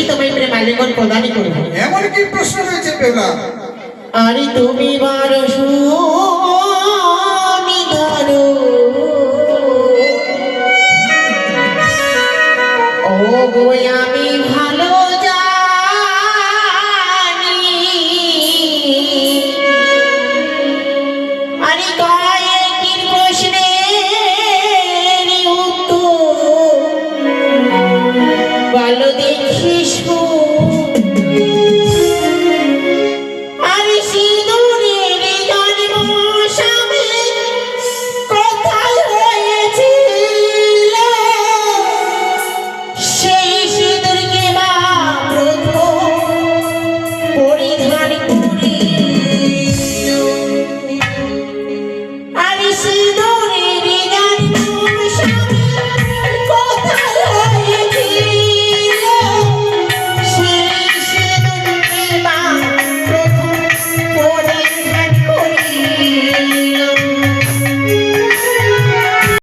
তোমায় প্রেমালিঙ্গন প্রদানই করব। এমন কি প্রশ্ন রয়েছে বেহুলা? আরে তুমি বারসু আমি ধরো, ও গো আমি ভালো জানি, আরে কয়েকটির প্রশ্নের উত্তর ভালো দেখি শুন।